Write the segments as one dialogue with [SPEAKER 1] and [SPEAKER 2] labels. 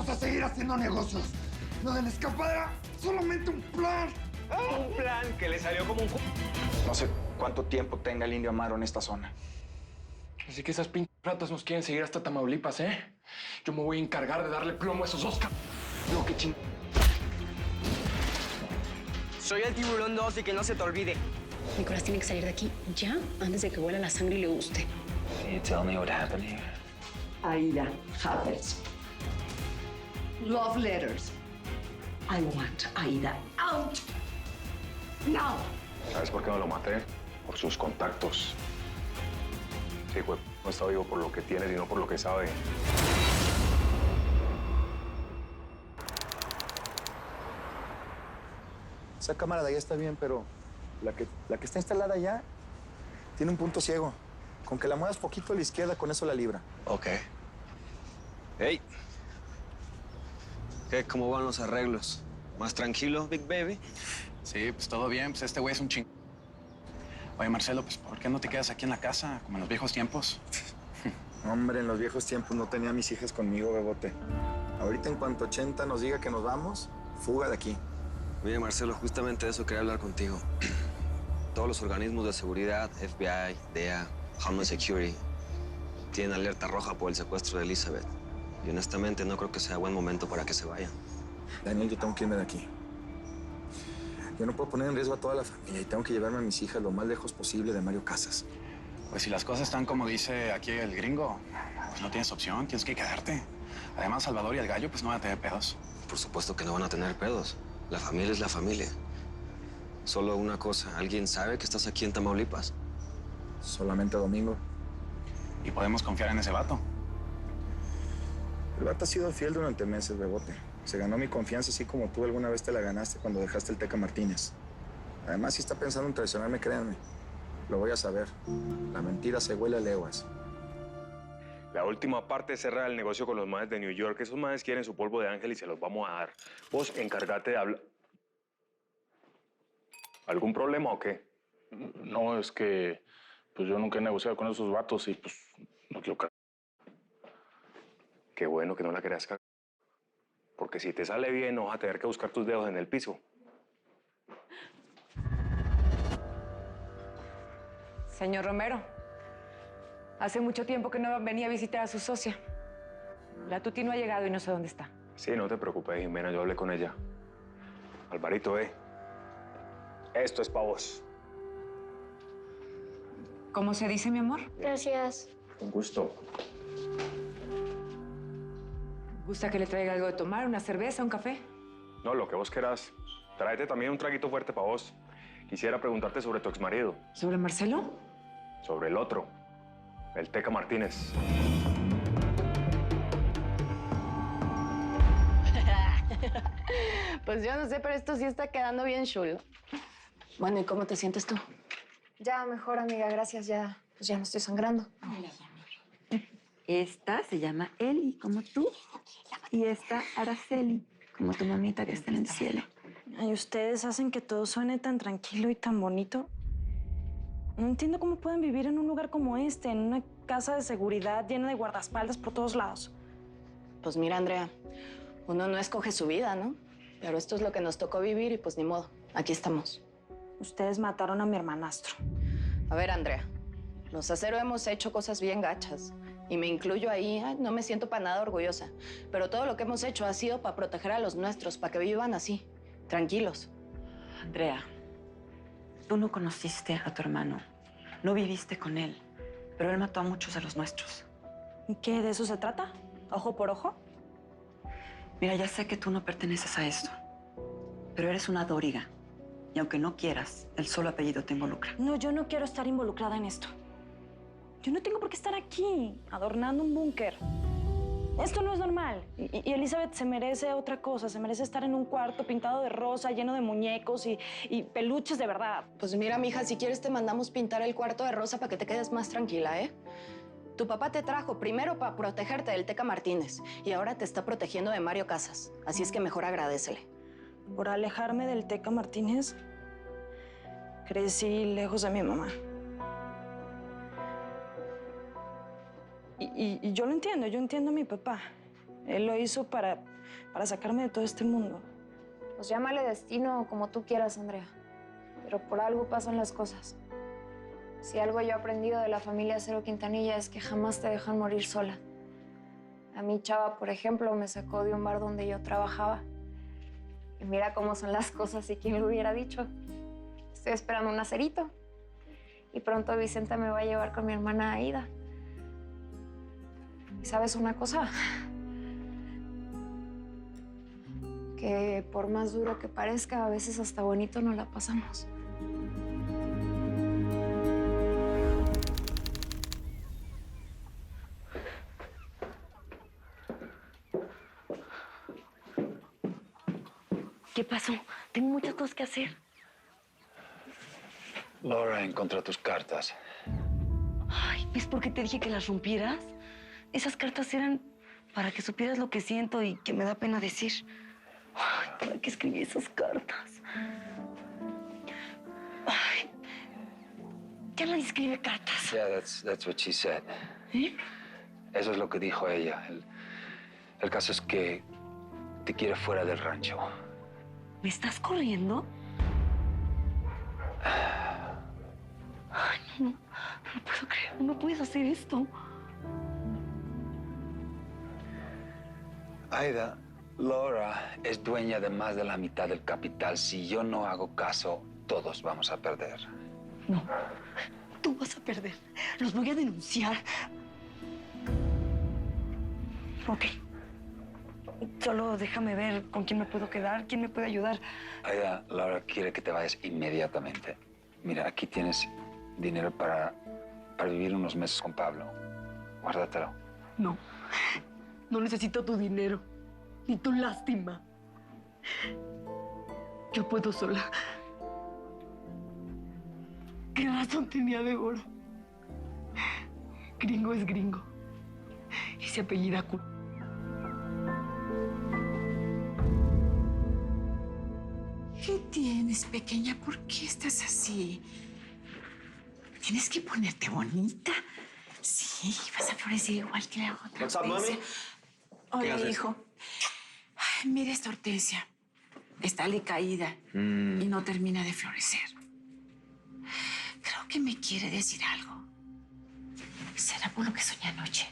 [SPEAKER 1] Vamos a seguir haciendo negocios. Lo de la escapada, solamente un plan.
[SPEAKER 2] Un plan que le salió como un...
[SPEAKER 3] No sé cuánto tiempo tenga el indio Amaro en esta zona.
[SPEAKER 4] Así que esas pinches ratas nos quieren seguir hasta Tamaulipas, ¿eh? Yo me voy a encargar de darle plomo a esos dos Lo que ching...
[SPEAKER 5] Soy el tiburón 2 y que no se te olvide.
[SPEAKER 6] Nicolás tiene que salir de aquí ya, antes de que huela la sangre y le guste.
[SPEAKER 3] Can you tell me what happened here?
[SPEAKER 7] Aida Havers. Love letters. I want Aida out. Now.
[SPEAKER 8] ¿Sabes por qué no lo maté? Por sus contactos. Sí, güey, no está vivo por lo que tiene, sino por lo que sabe.
[SPEAKER 9] Esa cámara de allá está bien, pero la que está instalada allá tiene un punto ciego. Con que la muevas poquito a la izquierda, con eso la libra.
[SPEAKER 5] Ok. Hey. ¿Qué? ¿Cómo van los arreglos? ¿Más tranquilo, Big Baby?
[SPEAKER 3] Sí, pues todo bien. Pues este güey es un ching... Oye, Marcelo, pues ¿por qué no te quedas aquí en la casa, como en los viejos tiempos?
[SPEAKER 9] Hombre, en los viejos tiempos no tenía a mis hijas conmigo, Bebote. Ahorita, en cuanto 80 nos diga que nos vamos, fuga de aquí.
[SPEAKER 5] Mira, Marcelo, justamente de eso quería hablar contigo. Todos los organismos de seguridad, FBI, DEA, Homeland Security, tienen alerta roja por el secuestro de Elizabeth. Y honestamente no creo que sea buen momento para que se vayan.
[SPEAKER 9] Daniel, yo tengo que irme de aquí. Yo no puedo poner en riesgo a toda la familia y tengo que llevarme a mis hijas lo más lejos posible de Mario Casas.
[SPEAKER 3] Pues si las cosas están como dice aquí el gringo, pues no tienes opción, tienes que quedarte. Además, Salvador y el gallo pues no van a tener pedos.
[SPEAKER 5] Por supuesto que no van a tener pedos. La familia es la familia. Solo una cosa, ¿alguien sabe que estás aquí en Tamaulipas?
[SPEAKER 9] Solamente domingo.
[SPEAKER 3] Y podemos confiar en ese vato.
[SPEAKER 9] El vato ha sido fiel durante meses, Bebote. Se ganó mi confianza así como tú alguna vez te la ganaste cuando dejaste el Teca Martínez. Además, si está pensando en traicionarme, créanme. Lo voy a saber. La mentira se huele a leguas.
[SPEAKER 8] La última parte es cerrar el negocio con los maes de New York. Esos maes quieren su polvo de ángel y se los vamos a dar. Vos encárgate de hablar. ¿Algún problema o qué?
[SPEAKER 10] No, es que pues yo nunca he negociado con esos vatos y pues no quiero cagar.
[SPEAKER 8] Qué bueno que no la querías cagar. Porque si te sale bien, no vas a tener que buscar tus dedos en el piso.
[SPEAKER 11] Señor Romero, hace mucho tiempo que no venía a visitar a su socia. La Tuti no ha llegado y no sé dónde está.
[SPEAKER 8] Sí, no te preocupes, Jimena, yo hablé con ella. Alvarito, esto es pa' vos.
[SPEAKER 11] ¿Cómo se dice, mi amor?
[SPEAKER 12] Gracias.
[SPEAKER 8] Con gusto.
[SPEAKER 11] ¿Gusta que le traiga algo de tomar? ¿Una cerveza, un café?
[SPEAKER 8] No, lo que vos quieras. Tráete también un traguito fuerte para vos. Quisiera preguntarte sobre tu exmarido.
[SPEAKER 11] ¿Sobre Marcelo?
[SPEAKER 8] Sobre el otro, el Teca Martínez.
[SPEAKER 12] Pues yo no sé, pero esto sí está quedando bien chulo.
[SPEAKER 6] Bueno, ¿y cómo te sientes tú?
[SPEAKER 12] Ya, mejor, amiga, gracias. Ya, pues ya no estoy sangrando.
[SPEAKER 13] Esta se llama Eli, como tú. Y esta, Araceli, como tu mamita que está en el cielo.
[SPEAKER 14] Ay, ustedes hacen que todo suene tan tranquilo y tan bonito. No entiendo cómo pueden vivir en un lugar como este, en una casa de seguridad llena de guardaespaldas por todos lados.
[SPEAKER 6] Pues mira, Andrea, uno no escoge su vida, ¿no? Pero esto es lo que nos tocó vivir y pues ni modo, aquí estamos.
[SPEAKER 14] Ustedes mataron a mi hermanastro.
[SPEAKER 6] A ver, Andrea, los Acero hemos hecho cosas bien gachas. Y me incluyo ahí, no me siento para nada orgullosa. Pero todo lo que hemos hecho ha sido para proteger a los nuestros, para que vivan así, tranquilos.
[SPEAKER 13] Andrea, tú no conociste a tu hermano, no viviste con él, pero él mató a muchos de los nuestros.
[SPEAKER 14] ¿Y qué? ¿De eso se trata? ¿Ojo por ojo?
[SPEAKER 13] Mira, ya sé que tú no perteneces a esto, pero eres una dóriga. Y aunque no quieras, el solo apellido te involucra.
[SPEAKER 14] No, yo no quiero estar involucrada en esto. Yo no tengo por qué estar aquí, adornando un búnker. Esto no es normal. Y Elizabeth se merece otra cosa. Se merece estar en un cuarto pintado de rosa, lleno de muñecos y peluches de verdad.
[SPEAKER 6] Pues mira, mija, si quieres te mandamos pintar el cuarto de rosa para que te quedes más tranquila, ¿eh? Tu papá te trajo primero para protegerte del Teca Martínez y ahora te está protegiendo de Mario Casas. Así es que mejor agradécele.
[SPEAKER 14] Por alejarme del Teca Martínez, crecí lejos de mi mamá. Y yo lo entiendo, yo entiendo a mi papá. Él lo hizo para para sacarme de todo este mundo.
[SPEAKER 12] Pues llámale destino como tú quieras, Andrea. Pero por algo pasan las cosas. Si algo yo he aprendido de la familia Cero Quintanilla es que jamás te dejan morir sola. A mí, Chava, por ejemplo, me sacó de un bar donde yo trabajaba. Y mira cómo son las cosas y quién lo hubiera dicho. Estoy esperando un acerito. Y pronto Vicenta me va a llevar con mi hermana Aida. ¿Y sabes una cosa? Que por más duro que parezca, a veces hasta bonito nos la pasamos.
[SPEAKER 13] ¿Qué pasó? Tengo muchas cosas que hacer.
[SPEAKER 3] Laura encontró tus cartas.
[SPEAKER 13] Ay, ¿ves por qué te dije que las rompieras? Esas cartas eran para que supieras lo que siento y que me da pena decir. Ay, ¿para qué escribí esas cartas? Ay, ya nadie escribe cartas.
[SPEAKER 3] Yeah, that's what she said.
[SPEAKER 13] ¿Eh?
[SPEAKER 3] Eso es lo que dijo ella. El caso es que te quiere fuera del rancho.
[SPEAKER 13] ¿Me estás corriendo? Ay, no puedo creer, no puedes hacer esto.
[SPEAKER 3] Aida, Laura es dueña de más de la mitad del capital. Si yo no hago caso, todos vamos a perder.
[SPEAKER 13] No, tú vas a perder. Los voy a denunciar. Ok. Solo déjame ver con quién me puedo quedar, quién me puede ayudar.
[SPEAKER 3] Aida, Laura quiere que te vayas inmediatamente. Mira, aquí tienes dinero para vivir unos meses con Pablo. Guárdatelo.
[SPEAKER 13] No, no necesito tu dinero, ni tu lástima. Yo puedo sola. ¿Qué razón tenía Débora? Gringo es gringo. Y se apellida Cu.
[SPEAKER 7] ¿Qué tienes, pequeña? ¿Por qué estás así? Tienes que ponerte bonita. Sí, vas a florecer igual que la otra.
[SPEAKER 5] What's up, mami?
[SPEAKER 7] Hola,
[SPEAKER 5] ¿Qué haces?
[SPEAKER 7] hijo. Ay, mira esta hortensia. Está alicaída y no termina de florecer. Creo que me quiere decir algo. ¿Será por lo que soñé anoche?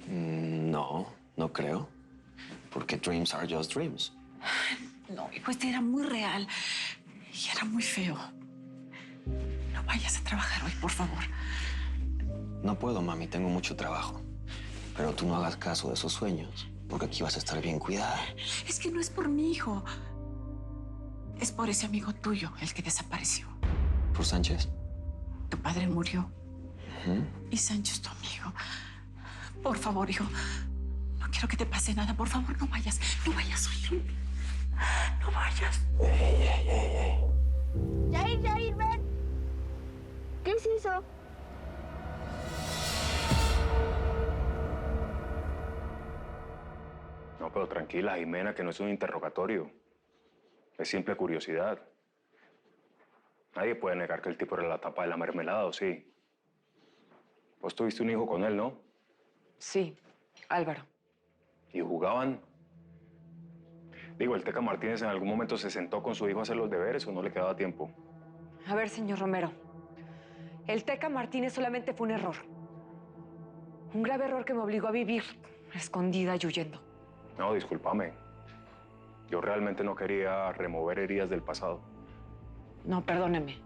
[SPEAKER 5] No, no creo. Porque dreams are just dreams.
[SPEAKER 7] No, hijo, este era muy real y era muy feo. No vayas a trabajar hoy, por favor.
[SPEAKER 5] No puedo, mami, tengo mucho trabajo. Pero tú no hagas caso de esos sueños, porque aquí vas a estar bien cuidada.
[SPEAKER 7] Es que no es por mi hijo. Es por ese amigo tuyo, el que desapareció.
[SPEAKER 5] ¿Por Sánchez?
[SPEAKER 7] Tu padre murió. Y Sánchez es tu amigo. Por favor, hijo. No quiero que te pase nada. Por favor, no vayas. No vayas hoy. No vayas.
[SPEAKER 15] Jair, ven. ¿Qué es eso?
[SPEAKER 8] No, pero tranquila, Jimena, que no es un interrogatorio. Es simple curiosidad. Nadie puede negar que el tipo era la tapa de la mermelada, ¿o sí? Vos tuviste un hijo con él, ¿no?
[SPEAKER 11] Sí, Álvaro.
[SPEAKER 8] ¿Y jugaban? Digo, ¿el Teca Martínez en algún momento se sentó con su hijo a hacer los deberes o no le quedaba tiempo?
[SPEAKER 11] A ver, señor Romero. El Teca Martínez solamente fue un error. Un grave error que me obligó a vivir escondida y huyendo.
[SPEAKER 8] No, discúlpame. Yo realmente no quería remover heridas del pasado.
[SPEAKER 11] No, perdóneme.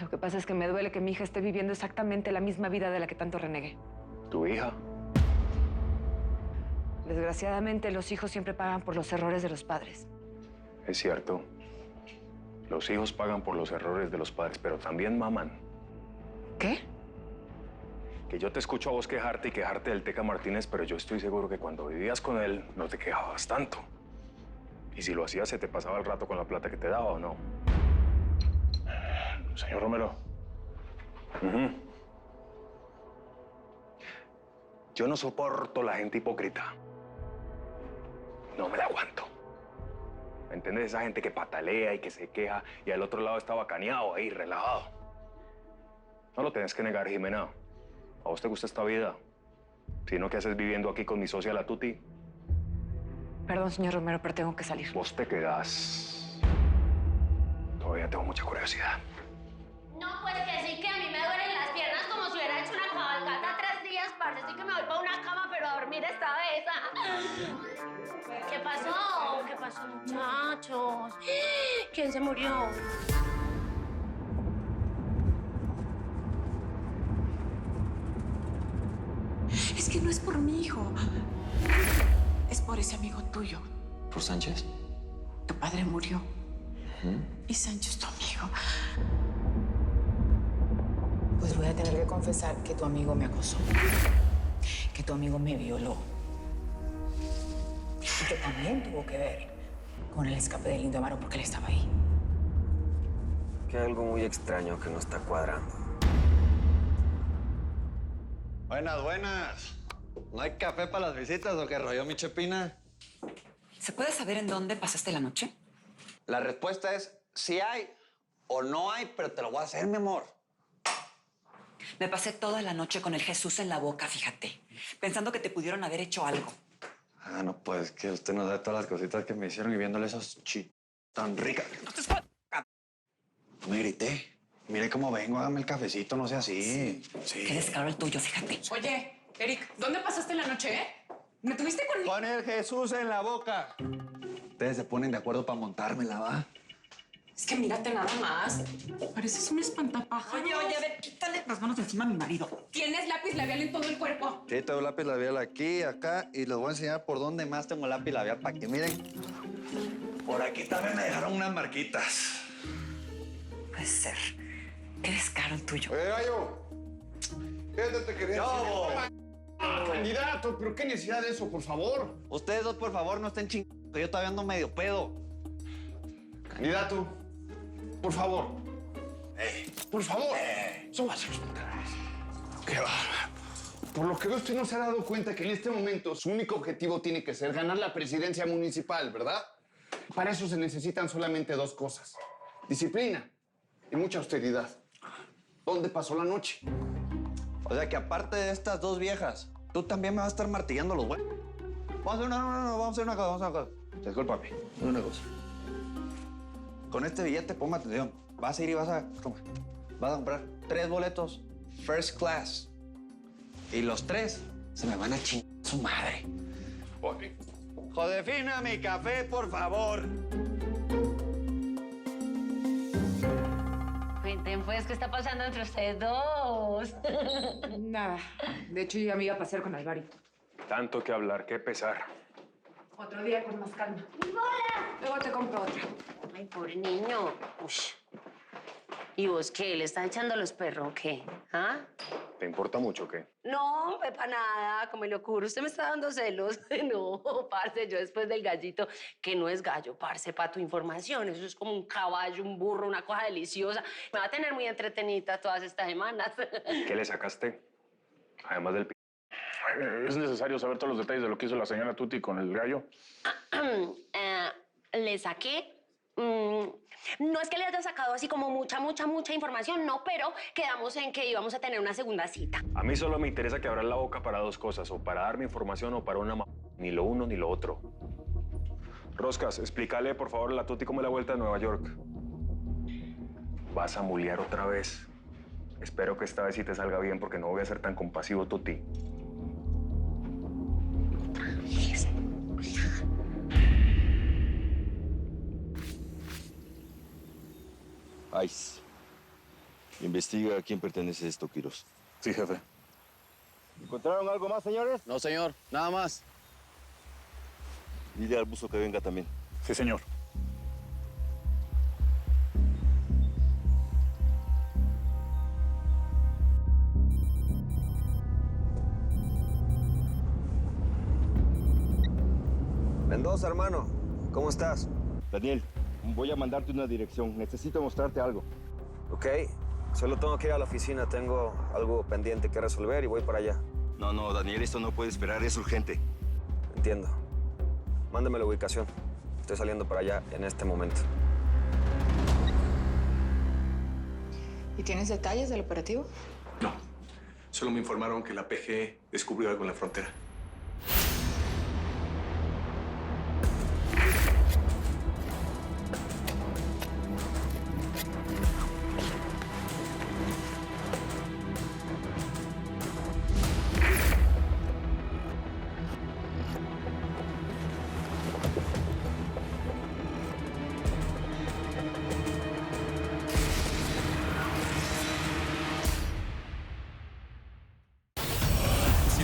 [SPEAKER 11] Lo que pasa es que me duele que mi hija esté viviendo exactamente la misma vida de la que tanto renegué.
[SPEAKER 8] ¿Tu hija?
[SPEAKER 11] Desgraciadamente, los hijos siempre pagan por los errores de los padres.
[SPEAKER 8] Es cierto. Los hijos pagan por los errores de los padres, pero también maman.
[SPEAKER 11] ¿Qué?
[SPEAKER 8] Que yo te escucho a vos quejarte y quejarte del Teca Martínez, pero yo estoy seguro que cuando vivías con él no te quejabas tanto. Y si lo hacías, se te pasaba el rato con la plata que te daba, ¿o no?
[SPEAKER 10] Señor Romero.
[SPEAKER 8] Yo no soporto la gente hipócrita. No me la aguanto. ¿Me entiendes? Esa gente que patalea y que se queja y al otro lado está bacaneado ahí, relajado. No lo tenés que negar, Jimena. ¿A vos te gusta esta vida? Si no, ¿qué haces viviendo aquí con mi socia, la Tuti?
[SPEAKER 11] Perdón, señor Romero, pero tengo que salir.
[SPEAKER 8] Vos te quedás. Todavía tengo mucha curiosidad.
[SPEAKER 15] No, pues que sí, que a mí me duelen las piernas como si hubiera hecho una cabalgata 3 días, parce. Sí que me voy para una cama, pero a dormir esta vez. ¿Qué pasó? ¿Qué pasó, muchachos? ¿Quién se murió?
[SPEAKER 7] Es que no es por mi hijo. Es por ese amigo tuyo.
[SPEAKER 5] ¿Por Sánchez?
[SPEAKER 7] Tu padre murió. Y Sancho es tu amigo. Pues voy a tener que confesar que tu amigo me acosó. Que tu amigo me violó. Y que también tuvo que ver con el escape del Indio Amaro porque él estaba ahí.
[SPEAKER 5] Que hay algo muy extraño que no está cuadrando.
[SPEAKER 16] Buenas, buenas. ¿No hay café para las visitas o qué rollo, mi Chepina?
[SPEAKER 7] ¿Se puede saber en dónde pasaste la noche?
[SPEAKER 16] La respuesta es sí hay o no hay, pero te lo voy a hacer, mi amor.
[SPEAKER 7] Me pasé toda la noche con el Jesús en la boca, fíjate. Pensando que te pudieron haber hecho algo.
[SPEAKER 16] Ah, no, pues que usted nos da todas las cositas que me hicieron y viéndole esos tan ricas. No me grité. Mire cómo vengo, hágame el cafecito, no sea así. Sí.
[SPEAKER 7] Qué descaro el tuyo, fíjate.
[SPEAKER 17] Oye, Eric, ¿dónde pasaste la noche, ¿Me tuviste con...?
[SPEAKER 16] Con el Jesús en la boca. Ustedes se ponen de acuerdo para montármela, ¿va?
[SPEAKER 17] Es que mírate nada más. Pareces un espantapájaros.
[SPEAKER 7] Oye, a ver, quítale las manos de encima a mi marido.
[SPEAKER 17] Tienes lápiz labial en todo el cuerpo.
[SPEAKER 16] Sí, tengo lápiz labial aquí, acá, y les voy a enseñar por dónde más tengo lápiz labial para que miren. Por aquí también me dejaron unas marquitas.
[SPEAKER 7] Puede ser. Qué descaro el tuyo.
[SPEAKER 1] Oye, gallo. ¿Qué te quería decir?
[SPEAKER 18] Candidato, pero qué necesidad de eso, por favor.
[SPEAKER 16] Ustedes dos, por favor, no estén chingando, que yo todavía ando medio pedo.
[SPEAKER 18] Candidato, por favor. Por favor. Súbase los pantalones. Qué bárbaro. Por lo que veo, usted no se ha dado cuenta que en este momento su único objetivo tiene que ser ganar la presidencia municipal, ¿verdad? Para eso se necesitan solamente 2 cosas. Disciplina y mucha austeridad. ¿Dónde pasó la noche?
[SPEAKER 16] O sea que aparte de estas 2 viejas, tú también me vas a estar martillando los huevos. Vamos a hacer vamos a hacer una cosa, Discúlpame, una cosa. Con este billete, ponme atención. Vas a ir y vas a comprar 3 boletos first class. Y los 3 se me van a chingar su madre. Josefina, mi café, por favor.
[SPEAKER 15] Cuenten, pues, ¿qué está pasando entre ustedes dos?
[SPEAKER 11] Nada. De hecho, yo ya me iba a pasear con Alvarito.
[SPEAKER 8] Tanto que hablar, qué pesar.
[SPEAKER 11] Otro día con más calma.
[SPEAKER 15] ¡Hola!
[SPEAKER 11] Luego te compro otra.
[SPEAKER 15] Ay, pobre niño. Ush. ¿Y vos qué? ¿Le están echando los perros o qué? ¿Ah?
[SPEAKER 8] ¿Te importa mucho o qué?
[SPEAKER 15] No, para nada, como le ocurre. Usted me está dando celos. No, parce, yo después del gallito, que no es gallo, parce, para tu información. Eso es como un caballo, un burro, una cosa deliciosa. Me va a tener muy entretenida todas estas semanas.
[SPEAKER 8] ¿Qué le sacaste? Además del
[SPEAKER 10] ¿Es necesario saber todos los detalles de lo que hizo la señora Tuti con el gallo?
[SPEAKER 15] Le saqué... no es que le haya sacado así como mucha información, no, pero quedamos en que íbamos a tener una segunda cita.
[SPEAKER 8] A mí solo me interesa que abras la boca para 2 cosas, o para darme información o para una ni lo uno ni lo otro. Roscas, explícale por favor a la Tuti cómo es la vuelta de Nueva York. Vas a mulear otra vez. Espero que esta vez sí te salga bien porque no voy a ser tan compasivo, Tuti.
[SPEAKER 19] ICE. Investiga a quién pertenece esto, Quiroz.
[SPEAKER 10] Sí, jefe.
[SPEAKER 19] ¿Encontraron algo más, señores? No, señor. Nada más. Dile al buzo que venga también.
[SPEAKER 10] Sí, señor.
[SPEAKER 5] Mendoza, hermano. ¿Cómo estás?
[SPEAKER 19] Daniel, voy a mandarte una dirección. Necesito mostrarte algo.
[SPEAKER 5] Ok. Solo tengo que ir a la oficina. Tengo algo pendiente que resolver y voy para allá.
[SPEAKER 19] No, Daniel, esto no puede esperar. Es urgente.
[SPEAKER 5] Entiendo. Mándame la ubicación. Estoy saliendo para allá en este momento.
[SPEAKER 6] ¿Y tienes detalles del operativo?
[SPEAKER 18] No. Solo me informaron que la PG descubrió algo en la frontera.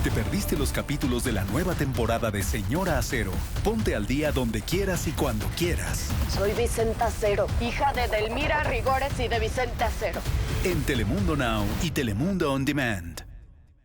[SPEAKER 20] te perdiste los capítulos de la nueva temporada de Señora Acero, ponte al día donde quieras y cuando quieras.
[SPEAKER 6] Soy Vicenta Acero, hija de Delmira Rigores y de Vicente Acero.
[SPEAKER 20] En Telemundo Now y Telemundo On Demand.